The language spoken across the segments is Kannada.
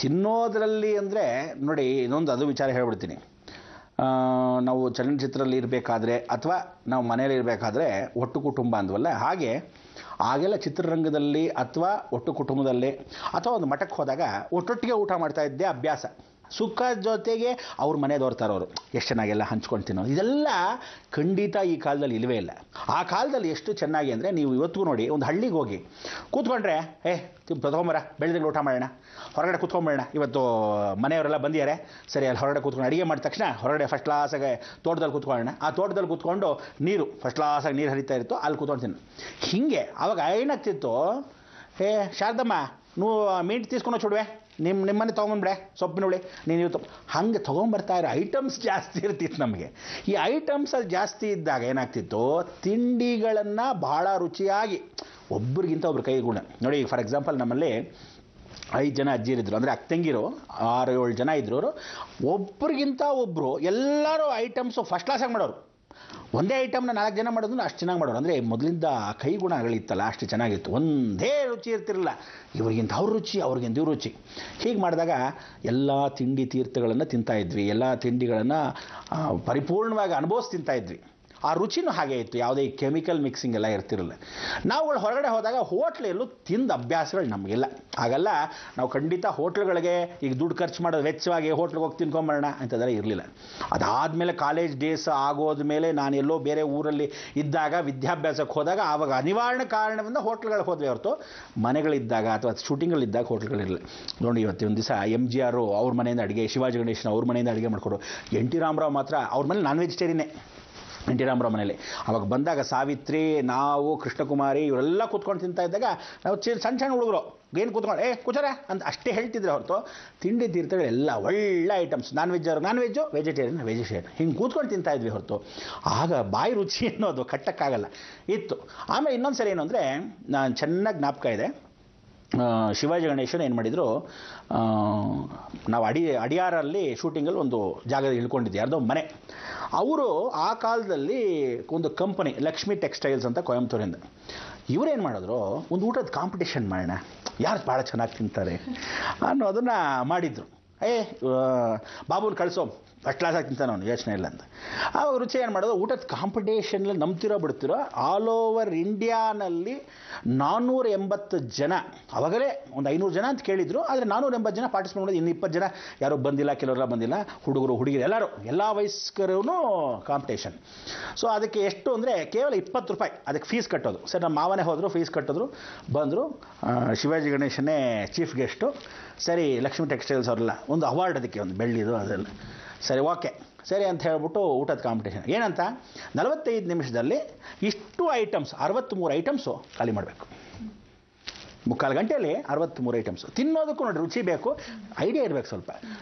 ತಿನ್ನೋದ್ರಲ್ಲಿ ಅಂದರೆ ನೋಡಿ, ಇನ್ನೊಂದು ಅದು ವಿಚಾರ ಹೇಳ್ಬಿಡ್ತೀನಿ. ನಾವು ಚಲನಚಿತ್ರದಲ್ಲಿ ಇರಬೇಕಾದ್ರೆ ಅಥವಾ ನಾವು ಮನೇಲಿ ಇರಬೇಕಾದ್ರೆ ಒಟ್ಟು ಕುಟುಂಬ ಅಂದ್ವಲ್ಲ, ಹಾಗೆ ಆಗೆಲ್ಲ ಚಿತ್ರರಂಗದಲ್ಲಿ ಅಥವಾ ಒಟ್ಟು ಕುಟುಂಬದಲ್ಲಿ ಅಥವಾ ಒಂದು ಮಠಕ್ಕೆ ಹೋದಾಗ ಒಟ್ಟೊಟ್ಟಿಗೆ ಊಟ ಮಾಡ್ತಾ ಇದ್ದೆ ಅಭ್ಯಾಸ. ಸುಖ ಜೊತೆಗೆ ಅವ್ರ ಮನೆಯವ್ರು ತರೋರು ಎಷ್ಟು ಚೆನ್ನಾಗೆಲ್ಲ ಹಂಚ್ಕೊಂಡು ತಿನ್ನೋದು, ಇದೆಲ್ಲ ಖಂಡಿತ ಈ ಕಾಲದಲ್ಲಿ ಇಲ್ಲವೇ ಇಲ್ಲ. ಆ ಕಾಲದಲ್ಲಿ ಎಷ್ಟು ಚೆನ್ನಾಗಿ ಅಂದರೆ, ನೀವು ಇವತ್ತಿಗೂ ನೋಡಿ, ಒಂದು ಹಳ್ಳಿಗೆ ಹೋಗಿ ಕೂತ್ಕೊಂಡ್ರೆ ತೊಗೊಂಬರ ಬೆಳೆದಂಗೆ ಊಟ ಮಾಡೋಣ, ಹೊರಗಡೆ ಕೂತ್ಕೊಂಬೇಡ, ಇವತ್ತು ಮನೆಯವರೆಲ್ಲ ಬಂದಿದ್ದಾರೆ, ಸರಿ ಅಲ್ಲಿ ಹೊರಗಡೆ ಕೂತ್ಕೊಂಡು ಅಡುಗೆ ಮಾಡಿದ ತಕ್ಷಣ ಹೊರಗಡೆ ಫಸ್ಟ್ ಕ್ಲಾಸಾಗೆ ತೋಟದಲ್ಲಿ ಕೂತ್ಕೊಳ್ಳೋಣ, ಆ ತೋಟದಲ್ಲಿ ಕೂತ್ಕೊಂಡು ನೀರು ಫಸ್ಟ್ ಕ್ಲಾಸಾಗಿ ನೀರು ಹರಿತಾ ಇರುತ್ತೋ ಅಲ್ಲಿ ಕೂತ್ಕೊಂಡು ತಿನ್ನು. ಹೀಗೆ ಆವಾಗ ಏನಾಗ್ತಿತ್ತು, ಶಾರದಮ್ಮ ನೀವು ಮೀಟ್ ತೀಸ್ಕೊಂಡು ಚುಡುವೆ, ನಿಮ್ಮನೆ ತೊಗೊಂಬಂದ್ಬಿಡೆ, ಸೊಪ್ಪಿನ ಹುಳಿ ನೀನು ಇವತ್ತು ಹಂಗೆ ತೊಗೊಂಬರ್ತಾ ಇರೋ ಐಟಮ್ಸ್ ಜಾಸ್ತಿ ಇರ್ತಿತ್ತು ನಮಗೆ. ಈ ಐಟಮ್ಸಲ್ಲಿ ಜಾಸ್ತಿ ಇದ್ದಾಗ ಏನಾಗ್ತಿತ್ತು, ತಿಂಡಿಗಳನ್ನು ಭಾಳ ರುಚಿಯಾಗಿ ಒಬ್ರಿಗಿಂತ ಒಬ್ರು ಕೈಗುಣ ನೋಡಿ. ಫಾರ್ ಎಕ್ಸಾಂಪಲ್ ನಮ್ಮಲ್ಲಿ 5 ಜನ ಅಜ್ಜಿರಿದ್ರು, ಅಂದರೆ ಅಕ್ಕಂಗಿರು 6-7 ಜನ ಇದ್ರು. ಅವರು ಒಬ್ರಿಗಿಂತ ಒಬ್ಬರು ಎಲ್ಲರೂ ಐಟಮ್ಸು ಫಸ್ಟ್ ಕ್ಲಾಸಾಗಿ ಮಾಡೋರು. ಒಂದೇ ಐಟಮ್ನ 4 ಜನ ಮಾಡೋದನ್ನ ಅಷ್ಟು ಚೆನ್ನಾಗಿ ಮಾಡೋರು. ಅಂದರೆ ಮೊದಲಿಂದ ಕೈಗುಣಗಳಿತ್ತಲ್ಲ ಅಷ್ಟು ಚೆನ್ನಾಗಿತ್ತು, ಒಂದೇ ರುಚಿ ಇರ್ತಿರಲಿಲ್ಲ. ಇವ್ರಿಗಿಂತ ಅವ್ರ ರುಚಿ, ಅವ್ರಿಗಿಂತ ಇವ್ರ ರುಚಿ. ಹೀಗೆ ಮಾಡಿದಾಗ ಎಲ್ಲ ತಿಂಡಿ ತೀರ್ಥಗಳನ್ನು ತಿಂತಾಯಿದ್ವಿ, ಎಲ್ಲ ತಿಂಡಿಗಳನ್ನು ಪರಿಪೂರ್ಣವಾಗಿ ಅನುಭವಿಸಿ ತಿಂತಾಯಿದ್ವಿ. ಆ ರುಚಿನೂ ಹಾಗೆ ಇತ್ತು, ಯಾವುದೇ ಕೆಮಿಕಲ್ ಮಿಕ್ಸಿಂಗ್ ಎಲ್ಲ ಇರ್ತಿರಲಿಲ್ಲ. ನಾವುಗಳು ಹೊರಗಡೆ ಹೋದಾಗ ಹೋಟ್ಲೆಲ್ಲೂ ತಿಂದ ಅಭ್ಯಾಸಗಳು ನಮಗಿಲ್ಲ. ಹಾಗಲ್ಲ ನಾವು ಖಂಡಿತ ಹೋಟ್ಲುಗಳಿಗೆ ಈಗ ದುಡ್ಡು ಖರ್ಚು ಮಾಡೋದು ವೆಚ್ಚವಾಗಿ ಹೋಟ್ಲಿಗೆ ಹೋಗಿ ತಿನ್ಕೊಂಬರೋಣ ಅಂತದೆಲ್ಲ ಇರಲಿಲ್ಲ. ಅದಾದಮೇಲೆ ಕಾಲೇಜ್ ಡೇಸ್ ಆಗೋದ್ಮೇಲೆ ನಾನು ಎಲ್ಲೋ ಬೇರೆ ಊರಲ್ಲಿ ಇದ್ದಾಗ ವಿದ್ಯಾಭ್ಯಾಸಕ್ಕೆ ಹೋದಾಗ ಆವಾಗ ಅನಿವಾರ್ಯ ಕಾರಣದಿಂದ ಹೋಟ್ಲುಗಳಿಗೆ ಹೋದ್ವಿ ಹೊರತು ಮನೆಗಳಿದ್ದಾಗ ಅಥವಾ ಶೂಟಿಂಗ್ಗಳಿದ್ದಾಗ ಹೋಟ್ಲುಗಳಿರಲಿಲ್ಲ. ನೋಡಿ, ಇವತ್ತಿನ ದಿವಸ MGR ಅವ್ರ ಮನೆಯಿಂದ ಅಡುಗೆ, ಶಿವಾಜಿ ಗಣೇಶನ ಅವ್ರ ಮನೆಯಿಂದ ಅಡುಗೆ ಮಾಡಿಕೊಡು, NT ರಾಮರಾವ್ ಮಾತ್ರ ಅವ್ರ ಮನೇಲಿ ನಾನ್ ವೆಜಿಟೇರಿಯನ್ನೇ. NT ರಾಮರಾವ್ ಮನೇಲಿ ಅವಾಗ ಬಂದಾಗ ಸಾವಿತ್ರಿ, ನಾವು, ಕೃಷ್ಣಕುಮಾರಿ ಇವರೆಲ್ಲ ಕೂತ್ಕೊಂಡು ತಿಂತಾ ಇದ್ದಾಗ ನಾವು ಸಣ್ಣ ಹುಡುಗರು ಏನು ಕೂತ್ಕೊಂಡು ಕೂಚಾರೆ ಅಂತ ಅಷ್ಟೇ ಹೇಳ್ತಿದ್ರೆ ಹೊರತು ತಿಂಡಿ ತೀರ್ಥಗಳೆಲ್ಲ ಒಳ್ಳೆ ಐಟಮ್ಸ್, ನಾನ್ ವೆಜ್ಜು, ವೆಜಿಟೇರಿಯನ್ ಹಿಂಗೆ ಕೂತ್ಕೊಂಡು ತಿಂತಾ ಇದ್ವಿ ಹೊರತು ಆಗ ಬಾಯಿ ರುಚಿ ಅನ್ನೋದು ಕಟ್ಟಕ್ಕಾಗಲ್ಲ ಇತ್ತು. ಆಮೇಲೆ ಇನ್ನೊಂದು ಸರಿ ಏನು ಅಂದರೆ, ನಾನು ಚೆನ್ನಾಗಿ ಜ್ಞಾಪಕ ಇದೆ, ಶಿವಾಜಿ ಗಣೇಶನ್ ಏನು ಮಾಡಿದರು, ನಾವು ಅಡಿಯಾರಲ್ಲಿ ಶೂಟಿಂಗಲ್ಲಿ ಒಂದು ಜಾಗದಲ್ಲಿ ಇಳ್ಕೊಂಡಿದ್ದೆ, ಯಾರ್ದೋ ಮನೆ. ಅವರು ಆ ಕಾಲದಲ್ಲಿ ಒಂದು ಕಂಪನಿ ಲಕ್ಷ್ಮಿ ಟೆಕ್ಸ್ಟೈಲ್ಸ್ ಅಂತ ಕೊಯಂಬತ್ತೂರಿಂದ, ಇವರೇನು ಮಾಡಿದ್ರು, ಒಂದು ಊಟದ ಕಾಂಪಿಟೇಷನ್ ಮಾಡೋಣ, ಯಾರು ಭಾಳ ಚೆನ್ನಾಗಿ ತಿಂತಾರೆ ಅನ್ನೋದನ್ನು ಮಾಡಿದರು. ಬಾಬುನ ಕಳಿಸೋ ಫಸ್ಟ್ ಕ್ಲಾಸಾಗಿ ತಿಂತಾನೆ ಅವನು, ಯೋಚನೆ ಇಲ್ಲ ಅಂತ. ಆವಾಗ ರುಚಿ ಏನು ಮಾಡೋದು, ಊಟದ ಕಾಂಪಿಟೇಷನಲ್ಲಿ ನಂಬ್ತಿರೋ ಬಿಡ್ತಿರೋ ಆಲ್ ಓವರ್ ಇಂಡಿಯಾನಲ್ಲಿ 480 ಜನ, ಅವಾಗಲೇ ಒಂದು 500 ಜನ ಅಂತ ಕೇಳಿದರು, ಆದರೆ 480 ಜನ ಪಾರ್ಟಿಸಿಪೇಟ್ ಮಾಡೋದು. ಇನ್ನು 20 ಜನ ಯಾರೋ ಬಂದಿಲ್ಲ, ಕೆಲವರೆಲ್ಲ ಬಂದಿಲ್ಲ, ಹುಡುಗರು ಹುಡುಗಿರು ಎಲ್ಲರೂ, ಎಲ್ಲ ವಯಸ್ಕರೂ ಕಾಂಪಿಟೇಷನ್. ಸೊ ಅದಕ್ಕೆ ಎಷ್ಟು ಅಂದರೆ ಕೇವಲ 20 ರೂಪಾಯಿ ಅದಕ್ಕೆ ಫೀಸ್ ಕಟ್ಟೋದು. ಸರ್ ನಮ್ಮ ಮಾವನೇ ಹೋದರು, ಫೀಸ್ ಕಟ್ಟಿದ್ರು, ಬಂದರು. ಶಿವಾಜಿ ಗಣೇಶನೇ ಚೀಫ್ ಗೆಸ್ಟು. ಸರಿ, ಲಕ್ಷ್ಮಿ ಟೆಕ್ಸ್ಟೈಲ್ಸ್ ಅವರೆಲ್ಲ ಒಂದು ಅವಾರ್ಡ್, ಅದಕ್ಕೆ ಒಂದು ಬೆಳ್ಳಿದು ಅದೆಲ್ಲ. ಸರಿ, ಓಕೆ ಸರಿ ಅಂತ ಹೇಳ್ಬಿಟ್ಟು ಊಟದ ಕಾಂಪಿಟೇಷನ್ ಏನಂತ 45 ನಿಮಿಷದಲ್ಲಿ ಇಷ್ಟು ಐಟಮ್ಸ್, 63 ಐಟಮ್ಸು ಖಾಲಿ ಮಾಡಬೇಕು. 3/4 ಗಂಟೆಯಲ್ಲಿ 63 ಐಟಮ್ಸು. ತಿನ್ನೋದಕ್ಕೂ ನೋಡಿ ರುಚಿ ಬೇಕು, ಐಡಿಯಾ ಇರಬೇಕು ಸ್ವಲ್ಪ.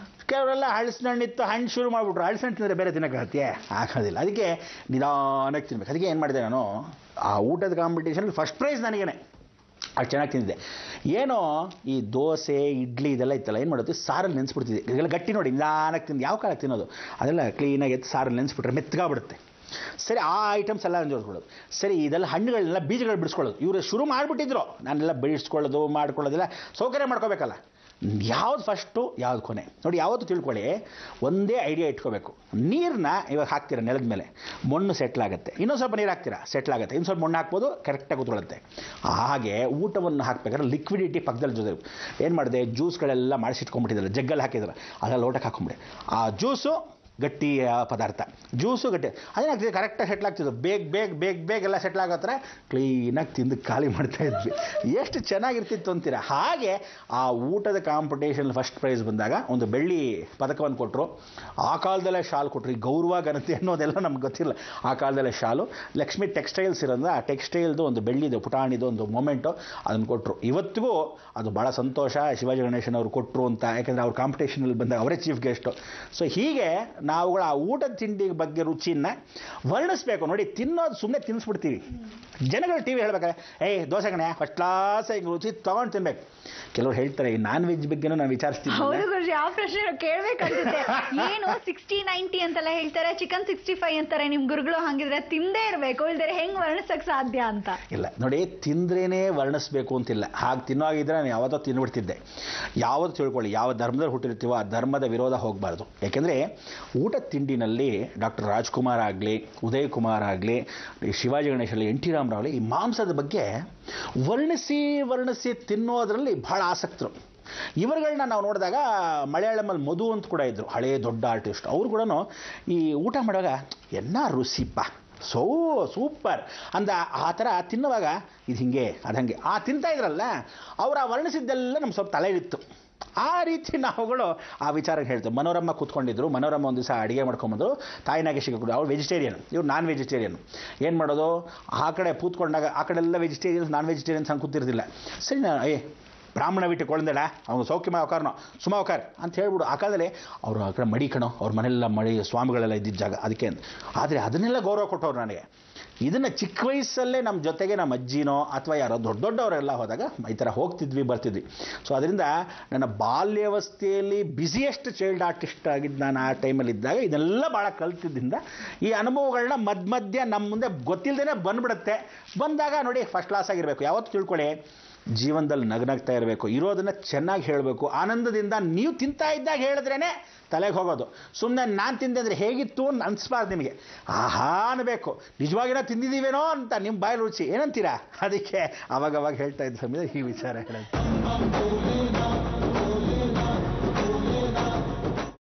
ಕೆಲವರೆಲ್ಲ ಹಣ್ಣು ಹಣ್ಣು ಶುರು ಮಾಡಿಬಿಟ್ರು, ಹಣ್ಣು ತಿಂದರೆ ಬೇರೆ ತಿನ್ನೋಕ್ಕಾಗತ್ತೆ, ಆಗೋದಿಲ್ಲ. ಅದಕ್ಕೆ ನಿಧಾನಕ್ಕೆ ತಿನ್ಬೇಕು. ಅದಕ್ಕೆ ಏನು ಮಾಡಿದೆ ನಾನು, ಆ ಊಟದ ಕಾಂಪಿಟೇಷನಲ್ಲಿ ಫಸ್ಟ್ ಪ್ರೈಸ್ ನನಗೇನೆ, ಅಷ್ಟು ಚೆನ್ನಾಗಿ ತಿಂದಿದ್ದೆ. ಏನೋ ಈ ದೋಸೆ ಇಡ್ಲಿ ಇದೆಲ್ಲ ಇತ್ತಲ್ಲ, ಏನು ಮಾಡೋದು, ಸಾರಲ್ಲಿ ನೆನೆಸ್ಬಿಡ್ತಿದ್ದೆ. ಇದೆಲ್ಲ ಗಟ್ಟಿ ನೋಡಿ, ನಿಧಾನಕ್ಕೆ ತಿಂದು ಯಾವ ಕಾಲಕ್ಕೆ ತಿನ್ನೋದು, ಅದೆಲ್ಲ ಕ್ಲೀನಾಗಿ ಎತ್ತು ಸಾರಲ್ಲಿ ನೆನೆಸ್ಬಿಟ್ರೆ ಮೆತ್ತಗಾಗ್ಬಿಡುತ್ತೆ. ಸರಿ, ಆ ಐಟಮ್ಸ್ ಎಲ್ಲ ಜೋಡಿಸ್ಕೊಳ್ಳೋದು. ಸರಿ, ಇದೆಲ್ಲ ಹಣ್ಣುಗಳನ್ನೆಲ್ಲ ಬೀಜಗಳು ಬಿಡಿಸ್ಕೊಳ್ಳೋದು. ಇವರು ಶುರು ಮಾಡಿಬಿಟ್ಟಿದ್ರು, ನಾನೆಲ್ಲ ಬಿಡಿಸ್ಕೊಳ್ಳೋದು ಮಾಡ್ಕೊಳ್ಳೋದೆಲ್ಲ ಸೌಕರ್ಯ ಮಾಡ್ಕೋಬೇಕಲ್ಲ. ಯಾವ್ದು ಫಸ್ಟು ಯಾವ್ದು ಕೊನೆ ನೋಡಿ. ಯಾವತ್ತು ತಿಳ್ಕೊಳ್ಳಿ, ಒಂದೇ ಐಡಿಯಾ ಇಟ್ಕೋಬೇಕು. ನೀರನ್ನ ಇವಾಗ ಹಾಕ್ತೀರಾ ನೆಲದ ಮೇಲೆ, ಮಣ್ಣು ಸೆಟ್ಲಾಗುತ್ತೆ, ಇನ್ನೊಂದು ಸ್ವಲ್ಪ ನೀರು ಹಾಕ್ತೀರಾ ಸೆಟ್ಲಾಗುತ್ತೆ, ಇನ್ನು ಸ್ವಲ್ಪ ಮಣ್ಣು ಹಾಕ್ಬೋದು, ಕರೆಕ್ಟಾಗಿ ಕೂತ್ಕೊಳ್ಳುತ್ತೆ. ಹಾಗೆ ಊಟವನ್ನು ಹಾಕ್ಬೇಕಾದ್ರೆ ಲಿಕ್ವಿಡಿಟಿ ಪಕ್ಕದಲ್ಲಿ ಜೊತೆ ಏನು ಮಾಡಿದೆ, ಜ್ಯೂಸ್ಗಳೆಲ್ಲ ಮಾಡಿಸಿಟ್ಕೊಂಡ್ಬಿಟ್ಟಿದ್ದಾರೆ, ಜಗ್ಗಲ್ಲಿ ಹಾಕಿದ್ರೆ ಅದೆಲ್ಲ ಲೋಟಕ್ಕೆ ಹಾಕೊಂಬಿಡಿ. ಆ ಜ್ಯೂಸು ಗಟ್ಟಿ ಪದಾರ್ಥ, ಜ್ಯೂಸು ಗಟ್ಟಿ, ಅದೇನಾಗ್ತಿದೆ ಕರೆಕ್ಟಾಗಿ ಸೆಟ್ಲಾಗ್ತಿದ್ದು, ಬೇಗ ಎಲ್ಲ ಸೆಟ್ಲಾಗತ್ತರ ಕ್ಲೀನಾಗಿ ತಿಂದು ಖಾಲಿ ಮಾಡ್ತಾಯಿದ್ವಿ. ಎಷ್ಟು ಚೆನ್ನಾಗಿರ್ತಿತ್ತು ಅಂತೀರ. ಹಾಗೆ ಆ ಊಟದ ಕಾಂಪಿಟೇಷನ್ ಫಸ್ಟ್ ಪ್ರೈಸ್ ಬಂದಾಗ ಒಂದು ಬೆಳ್ಳಿ ಪದಕವನ್ನು ಕೊಟ್ಟರು. ಆ ಕಾಲದಲ್ಲೇ ಶಾಲು ಕೊಟ್ಟರು. ಈ ಗೌರವ ಘನತೆ ಅನ್ನೋದೆಲ್ಲ ನಮ್ಗೆ ಗೊತ್ತಿಲ್ಲ. ಆ ಕಾಲದಲ್ಲೇ ಶಾಲು ಲಕ್ಷ್ಮಿ ಟೆಕ್ಸ್ಟೈಲ್ಸ್ ಇರೋದು, ಆ ಟೆಕ್ಸ್ಟೈಲ್ದು ಒಂದು ಬೆಳ್ಳಿದು ಪುಟಾಣಿದು ಒಂದು ಮೊಮೆಂಟು ಅದನ್ನು ಕೊಟ್ಟರು. ಇವತ್ತಿಗೂ ಅದು ಭಾಳ ಸಂತೋಷ ಶಿವಾಜಿ ಗಣೇಶನ್ ಅವರು ಕೊಟ್ಟರು ಅಂತ, ಯಾಕೆಂದರೆ ಅವ್ರ ಕಾಂಪಿಟೇಷನಲ್ಲಿ ಬಂದಾಗ ಅವರೇ ಚೀಫ್ ಗೆಸ್ಟು. ಸೊ ಹೀಗೆ ನಾವುಗಳ ಆ ಊಟದ ತಿಂಡಿ ಬಗ್ಗೆ ರುಚಿನ ವರ್ಣಿಸ್ಬೇಕು. ನೋಡಿ, ತಿನ್ನೋದು ಸುಮ್ಮನೆ ತಿನ್ನಿಸ್ಬಿಡ್ತೀವಿ. ಜನಗಳು ಟಿ ವಿ ಹೇಳ್ಬೇಕಾದ್ರೆ ದೋಸೆ ಕಣೆ ಫಸ್ಟ್ ಕ್ಲಾಸ್ ಹಿಂಗೆ ರುಚಿ ತೊಗೊಂಡು ತಿನ್ಬೇಕು. ಕೆಲವ್ರು ಹೇಳ್ತಾರೆ ಈ ನಾನ್ ವೆಜ್ ಬಗ್ಗೆನೂ ನಾನು ವಿಚಾರಿಸ್ತೀನಿ. ಹೌದು ಗುರುಜಿ, ಆ ಪ್ರಶ್ನೆ ಕೇಳಬೇಕಂತಿದ್ದೆ. ಏನು 60-90 ಅಂತೆಲ್ಲ ಹೇಳ್ತಾರೆ, ಚಿಕನ್ 65 ಅಂತಾರೆ ನಿಮ್ಮ ಗುರುಗಳು. ಹಂಗಿದ್ರೆ ತಿಂದೇ ಇರಬೇಕು, ಇಲ್ದರೆ ಹೆಂಗೆ ವರ್ಣಿಸಕ್ ಸಾಧ್ಯ ಅಂತ? ಇಲ್ಲ ನೋಡಿ, ತಿಂದ್ರೇನೆ ವರ್ಣಿಸ್ಬೇಕು ಅಂತಿಲ್ಲ. ಹಾಗೆ ತಿನ್ನೋಗಿದ್ರೆ ನಾನು ಯಾವತ್ತೋ ತಿಂದ್ಬಿಡ್ತಿದ್ದೆ. ಯಾವತ್ತು ತಿಳ್ಕೊಳ್ಳಿ, ಯಾವ ಧರ್ಮದಲ್ಲಿ ಹುಟ್ಟಿರ್ತೀವೋ ಆ ಧರ್ಮದ ವಿರೋಧ ಹೋಗಬಾರ್ದು. ಯಾಕೆಂದರೆ ಊಟದ ತಿಂಡಿನಲ್ಲಿ ಡಾಕ್ಟರ್ ರಾಜ್ಕುಮಾರ್ ಆಗಲಿ, ಉದಯ್ ಕುಮಾರ್ ಆಗಲಿ, ಶಿವಾಜಿ ಗಣೇಶಲ್ಲಿ, ಎನ್ ಟಿ ರಾಮರಾವ್ ಆಗಲಿ, ಈ ಮಾಂಸದ ಬಗ್ಗೆ ವರ್ಣಿಸಿ ತಿನ್ನೋದ್ರಲ್ಲಿ ಬಹಳ ಆಸಕ್ತರು. ಇವರುಗಳನ್ನ ನಾವು ನೋಡಿದಾಗ ಮಲಯಾಳಮಲ್ಲಿ ಮಧು ಅಂತ ಕೂಡ ಇದ್ದರು, ಹಳೇ ದೊಡ್ಡ ಆರ್ಟಿಸ್ಟ್. ಅವರು ಕೂಡ ಈ ಊಟ ಮಾಡುವಾಗ ಎಲ್ಲ ರುಚಿಪ್ಪ, ಸೂಪರ್ ಅಂದ ಆ ಥರ ತಿನ್ನುವಾಗ ಇದು ಹಿಂಗೆ ಅದು ಹಂಗೆ ತಿಂತಾ ಇದ್ರಲ್ಲ, ಅವ್ರು ವರ್ಣಿಸಿದ್ದೆಲ್ಲ ನಮ್ಮ ಸ್ವಲ್ಪ ತಲೆಗಿತ್ತು. ಆ ರೀತಿ ನಾವುಗಳು ಆ ವಿಚಾರಕ್ಕೆ ಹೇಳ್ತೇವೆ. ಮನೋರಮ್ಮ ಕೂತ್ಕೊಂಡಿದ್ರು. ಮನೋರಮ್ಮ ಒಂದು ದಿವಸ ಅಡುಗೆ ಮಾಡ್ಕೊಂಬಂದರು. ತಾಯಿ ನಾಗೇಶಿಗೆ ಕೂಡ ಅವ್ರು ವೆಜಿಟೇರಿಯನ್, ಇವ್ರು ನಾನ್ ವೆಜಿಟೇರಿಯನ್. ಏನು ಮಾಡೋದು, ಆ ಕಡೆ ಕೂತ್ಕೊಂಡಾಗ ಆ ಕಡೆ ಎಲ್ಲ ವೆಜಿಟೇರಿಯನ್ಸ್ ನಾನ್ ವೆಜಿಟೇರಿಯನ್ಸ್ ಹಂಗೆ ಕೂತಿರ್ತಿಲ್ಲ. ಸರಿ, ಬ್ರಾಹ್ಮಣ ಬಿಟ್ಟು ಕೊಳ್ಳಂದೇಳ ಅವ್ನು ಸೌಖ್ಯಮ ಅವಕಾರನೋ ಸುಮ ಅವಕಾರ ಅಂತ ಹೇಳ್ಬಿಡು. ಆ ಕಾಲದಲ್ಲಿ ಅವರು ಆ ಕಡೆ ಮಡಿ ಕಣೋ, ಅವ್ರ ಮನೆಯೆಲ್ಲ ಮಡಿ ಸ್ವಾಮಿಗಳೆಲ್ಲ ಇದ್ದಿದ್ದ ಜಾಗ, ಅದಕ್ಕೆ ಅಂತ. ಆದರೆ ಅದನ್ನೆಲ್ಲ ಗೌರವ ಕೊಟ್ಟವ್ರು ನನಗೆ. ಇದನ್ನು ಚಿಕ್ಕ ವಯಸ್ಸಲ್ಲೇ ನಮ್ಮ ಜೊತೆಗೆ ನಮ್ಮ ಅಜ್ಜಿನೋ ಅಥವಾ ಯಾರೋ ದೊಡ್ಡವರೆಲ್ಲ ಹೋದಾಗ ಈ ಥರ ಹೋಗ್ತಿದ್ವಿ ಬರ್ತಿದ್ವಿ. ಸೊ ಅದರಿಂದ ನನ್ನ ಬಾಲ್ಯಾವಸ್ಥೆಯಲ್ಲಿ ಬ್ಯುಸಿಯೆಸ್ಟ್ ಚೈಲ್ಡ್ ಆರ್ಟಿಸ್ಟ್ ಆಗಿದ್ದು ನಾನು ಆ ಟೈಮಲ್ಲಿ ಇದ್ದಾಗ ಇದೆಲ್ಲ ಭಾಳ ಕಲ್ತಿದ್ದರಿಂದ ಈ ಅನುಭವಗಳನ್ನ ಮಧ್ಯೆ ನಮ್ಮ ಮುಂದೆ ಗೊತ್ತಿಲ್ಲದೇ ಬಂದ್ಬಿಡುತ್ತೆ. ಬಂದಾಗ ನೋಡಿ ಫಸ್ಟ್ ಕ್ಲಾಸ್ ಆಗಿರಬೇಕು. ಯಾವತ್ತೂ ತಿಳ್ಕೊಳ್ಳಿ, ಜೀವನದಲ್ಲಿ ನಗ್ನಗ್ತಾ ಇರಬೇಕು, ಇರೋದನ್ನು ಚೆನ್ನಾಗಿ ಹೇಳಬೇಕು. ಆನಂದದಿಂದ ನೀವು ತಿಂತಾ ಇದ್ದಾಗ ಹೇಳಿದ್ರೇ ತಲೆಗೆ ಹೋಗೋದು. ಸುಮ್ಮನೆ ನಾನು ತಿಂದೆ ಅಂದರೆ ಹೇಗಿತ್ತು ಅಂತ ಅನಿಸ್ಬಾರ್ದು ನಿಮಗೆ. ಆಹಾ ಅನ್ಬೇಕು, ನಿಜವಾಗಿನೋ ತಿಂದಿದ್ದೀವೇನೋ ಅಂತ ನಿಮ್ಮ ಬಾಯಿ ರುಚಿ ಏನಂತೀರಾ. ಅದಕ್ಕೆ ಅವಾಗವಾಗ ಹೇಳ್ತಾ ಇದ್ದ ಸಮಯದಲ್ಲಿ ಈ ವಿಚಾರ ಹೇಳೋದು.